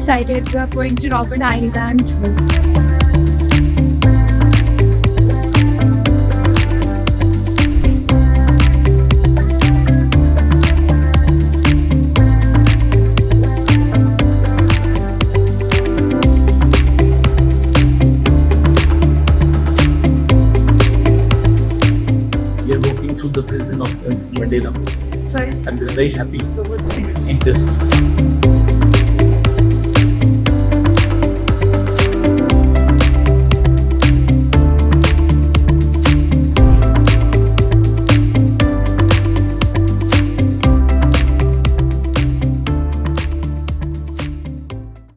excited. We are going to Robben Island. We are walking through the prison of Mandela. Sorry. And we're very happy to see this.